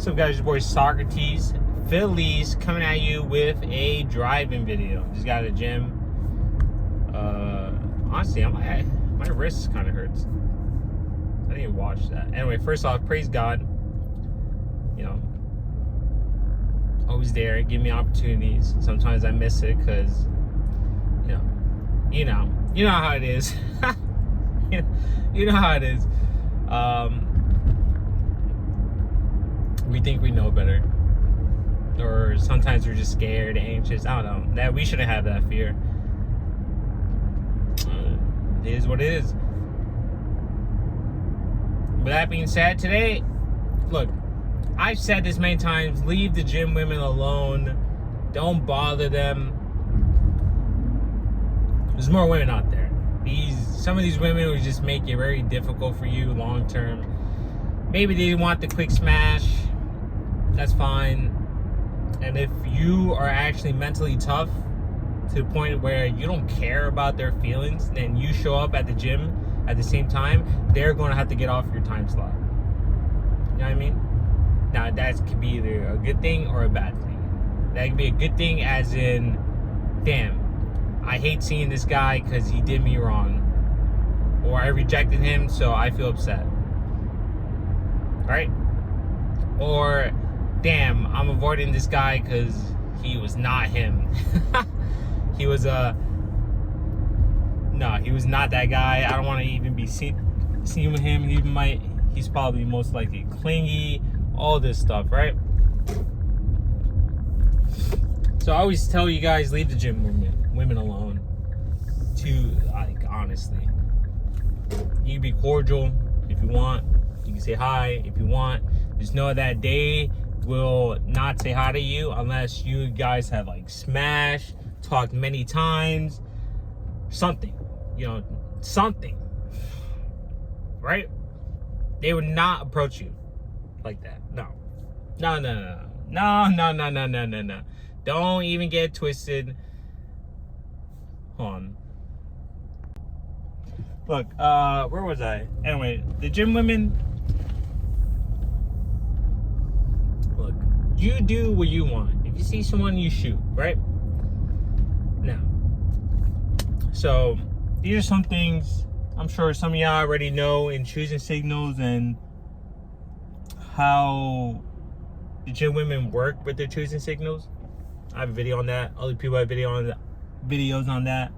What's up, guys? Your boy Socrates Phillies coming at you with a driving video. Just got to the gym. Honestly, my wrist kind of hurts. I didn't watch that. Anyway, first off, praise God. You know, always there, give me opportunities. Sometimes I miss it because, you know how it is. you know how it is. We think we know better, or sometimes we're just scared, anxious. I don't know. That we shouldn't have that fear. It is what it is. With that being said, today, look, I've said this many times: leave the gym women alone. Don't bother them. There's more women out there. Some of these women will just make it very difficult for you long term. Maybe they want the quick smash. That's fine. And if you are actually mentally tough to the point where you don't care about their feelings, then you show up at the gym at the same time, they're going to have to get off your time slot. You know what I mean? Now, that could be either a good thing or a bad thing. That could be a good thing as in, damn, I hate seeing this guy because he did me wrong. Or I rejected him, so I feel upset. Right? Or, damn, I'm avoiding this guy because he was not him. He was he was not that guy. I don't want to even be seen with him. He's probably most likely clingy, all this stuff, right? So I always tell you guys, leave the gym women alone. Honestly. You can be cordial if you want. You can say hi if you want. Just know that they will not say hi to you unless you guys have smashed, talked many times, something, something, right? They would not approach you like that. No. Don't even get twisted. Hold on. Look, where was I? Anyway, the gym women, look, you do what you want. If you see someone, you shoot, right? Now, so these are some things I'm sure some of y'all already know in choosing signals and how the gym women work with their choosing signals. I have a video on that. Other people have videos on that.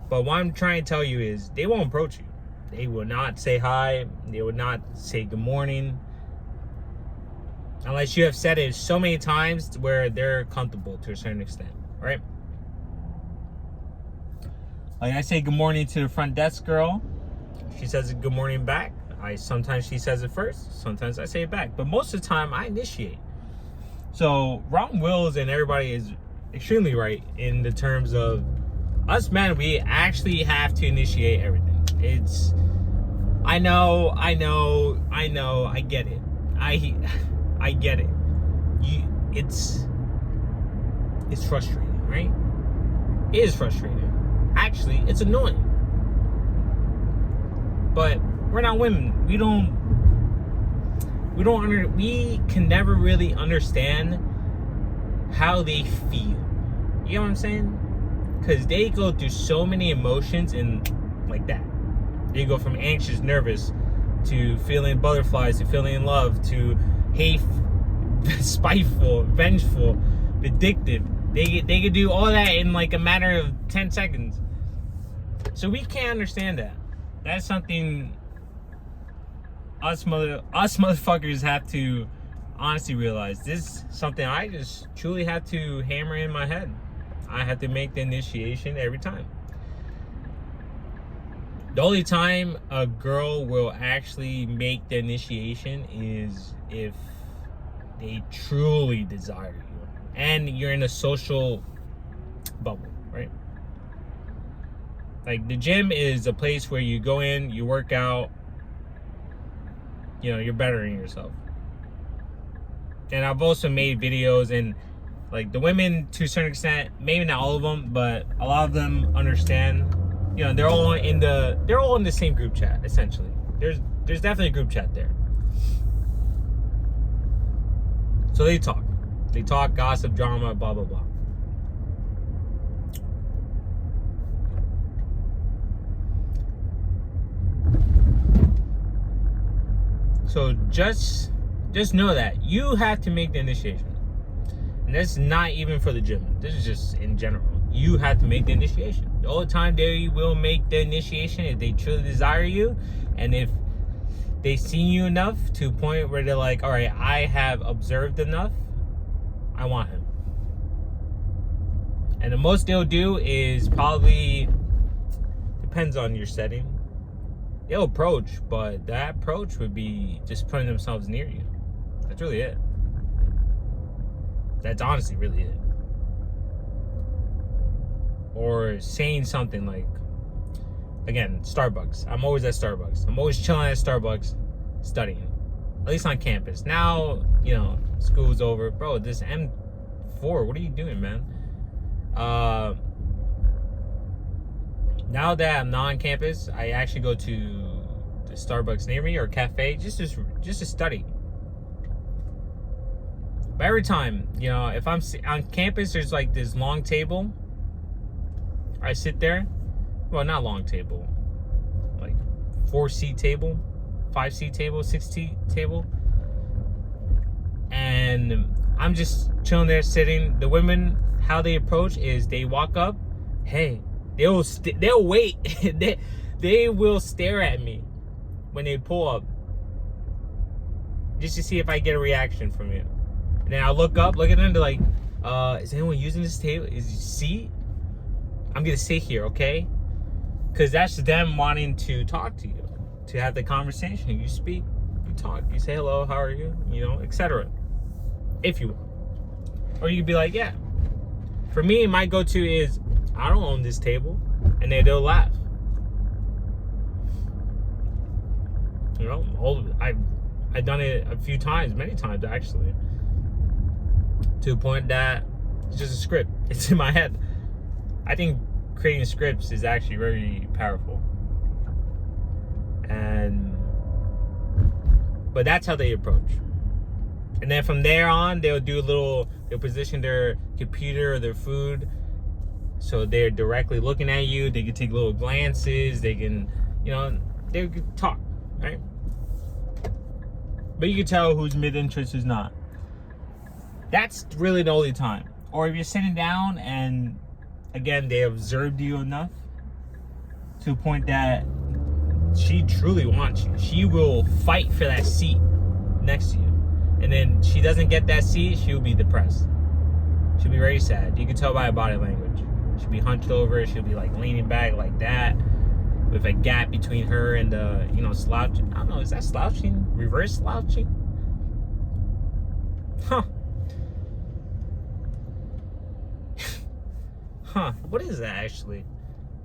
But what I'm trying to tell you is they won't approach you. They will not say hi. They will not say good morning. Unless you have said it so many times where they're comfortable to a certain extent, right? Like I say good morning to the front desk girl. She says good morning back. Sometimes she says it first. Sometimes I say it back. But most of the time I initiate. So romwills and everybody is extremely right in the terms of us men, we actually have to initiate everything. I know, I get it. I get it. It's frustrating, right? It is frustrating. Actually, it's annoying. But we're not women. We can never really understand how they feel. You know what I'm saying? Because they go through so many emotions and like that. They go from anxious, nervous, to feeling butterflies, to feeling in love, to hate, spiteful, vengeful, vindictive. They can do all that in a matter of 10 seconds. So we can't understand that. That's something us motherfuckers have to honestly realize. This is something I just truly have to hammer in my head. I have to make the initiation every time. The only time a girl will actually make the initiation is if they truly desire you and you're in a social bubble, right? Like the gym is a place where you go in, you work out, you're bettering yourself. And I've also made videos and the women, to a certain extent, maybe not all of them, but a lot of them understand. They're all in the same group chat. Essentially, there's definitely a group chat there. So they talk. They talk, gossip, drama, blah, blah, blah. So just know that you have to make the initiation. And that's not even for the gym. This is just in general. You have to make the initiation. The only time they will make the initiation if they truly desire you, and if they've seen you enough to a point where they're like, all right, I have observed enough, I want him. And the most they'll do is probably, depends on your setting, they'll approach, but that approach would be just putting themselves near you. That's really it. That's honestly really it. Or saying something like, again, Starbucks. I'm always at Starbucks. I'm always chilling at Starbucks studying. At least on campus. Now, you know, school's over. Bro, this M4, what are you doing, man? Now that I'm not on campus, I actually go to the Starbucks near me or cafe just to study. But every time, you know, if I'm on campus, there's like this long table. I sit there. Well, not long table. Like 4-seat table, 5-seat table, 6-seat table. And I'm just chilling there, sitting. The women, how they approach is they walk up. Hey, they'll wait. they will stare at me when they pull up, just to see if I get a reaction from you. And then I'll look up, look at them, they're like, is anyone using this table? Is you see? I'm gonna sit here, okay? Because that's them wanting to talk to you, to have the conversation. You speak, you talk, you say hello, how are you, you know, etc. If you will. Or you could be like, yeah. For me, my go-to is, I don't own this table, and then they'll laugh. You know, I've done it a few times, many times actually, to a point that it's just a script. It's in my head. I think creating scripts is actually very powerful. But that's how they approach. And then from there on, they'll position their computer or their food so they're directly looking at you. They can take little glances. They can, you know, they can talk, right? But you can tell who's mid-interest, who's not. That's really the only time. Or if you're sitting down and, again, they observed you enough to a point that she truly wants you. She will fight for that seat next to you. And then she doesn't get that seat, she'll be depressed. She'll be very sad. You can tell by her body language. She'll be hunched over. She'll be like leaning back like that, with a gap between her and the, you know, slouching. I don't know, is that slouching? Reverse slouching? Huh. Huh. What is that actually?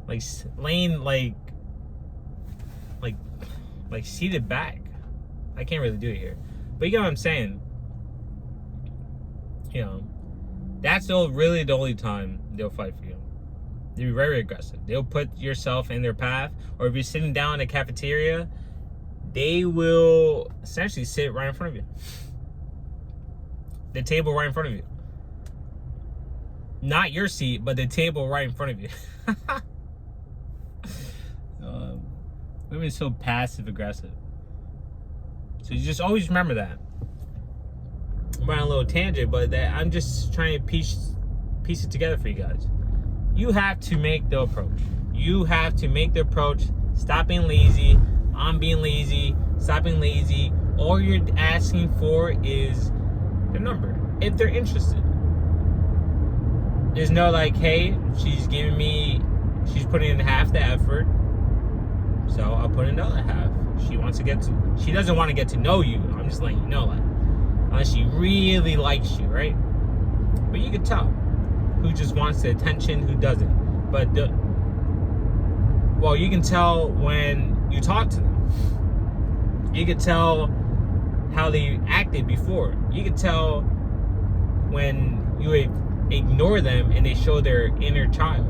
Like laying like seated back. I can't really do it here. But you get what I'm saying. You know, that's really the only time they'll fight for you. They'll be very aggressive. They'll put yourself in their path. Or if you're sitting down in a cafeteria, they will essentially sit right in front of you. The table right in front of you. Not your seat, but the table right in front of you. Women so passive aggressive. So you just always remember that. I'm on a little tangent, but I'm just trying to piece it together for you guys. You have to make the approach. You have to make the approach. Stop being lazy. I'm being lazy. Stop being lazy. All you're asking for is their number, if they're interested. There's no like, hey, she's putting in half the effort, so I'll put in the other half. She doesn't want to get to know you. I'm just letting you know that. Unless she really likes you, right? But you can tell who just wants the attention, who doesn't. But you can tell when you talk to them. You can tell how they acted before. You can tell when you ignore them and they show their inner child.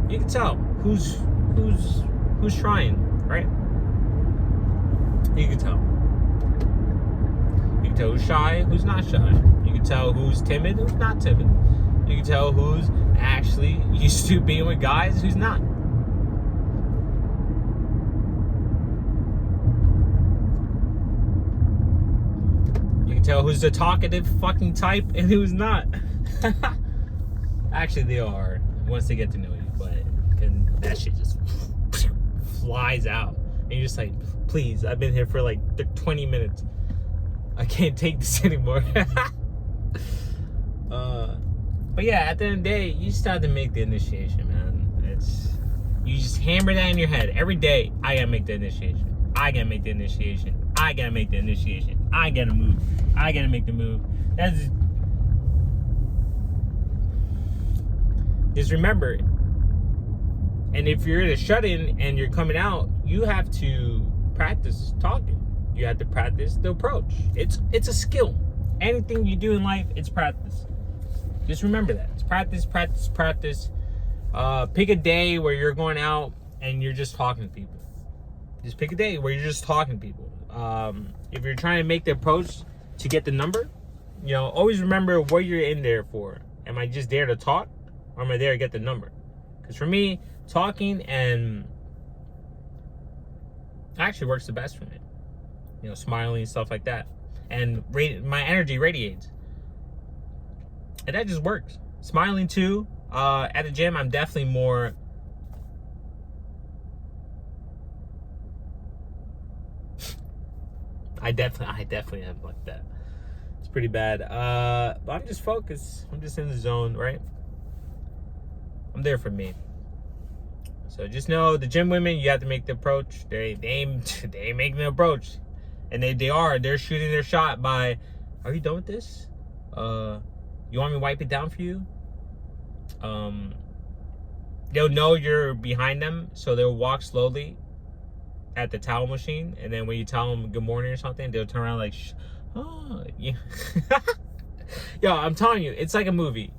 You can tell who's trying, right? You can tell tell who's shy, who's not shy. You can tell who's timid, who's not timid. You can tell who's actually used to being with guys, who's not. You can tell who's the talkative fucking type and who's not. Actually, they are once they get to know you, but that shit just flies out. And you're just like, please, I've been here for like 20 minutes. I can't take this anymore. But yeah, at the end of the day, you just have to make the initiation, man. You just hammer that in your head every day. I gotta make the initiation. I gotta make the initiation. I gotta make the initiation. I gotta move. I gotta make the move. Just remember, and if you're in a shut-in and you're coming out, you have to practice talking. You have to practice the approach. It's a skill. Anything you do in life, it's practice. Just remember that. It's practice, practice, practice. Pick a day where you're going out and you're just talking to people. Just pick a day where you're just talking to people. If you're trying to make the approach to get the number, always remember what you're in there for. Am I just there to talk, or am I there to get the number? Because for me, talking and actually works the best for me. Smiling and stuff like that. And my energy radiates. And that just works. Smiling too. At the gym, I'm definitely more... I definitely am like that. It's pretty bad. But I'm just focused. I'm just in the zone, right? I'm there for me. So just know, the gym women, you have to make the approach. They make the approach. And they're shooting their shot by, are you done with this? You want me to wipe it down for you? They'll know you're behind them, so they'll walk slowly at the towel machine, and then when you tell them good morning or something, they'll turn around like, oh, yeah. Yo, I'm telling you, it's like a movie.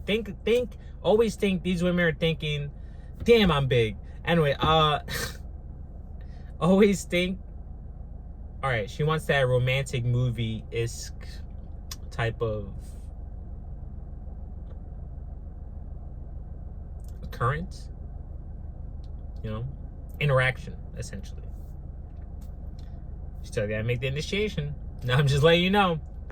Always think these women are thinking, damn, I'm big. Anyway, always think, all right, she wants that romantic movie-esque type of occurrence, interaction, essentially. Still gotta make the initiation. Now I'm just letting you know.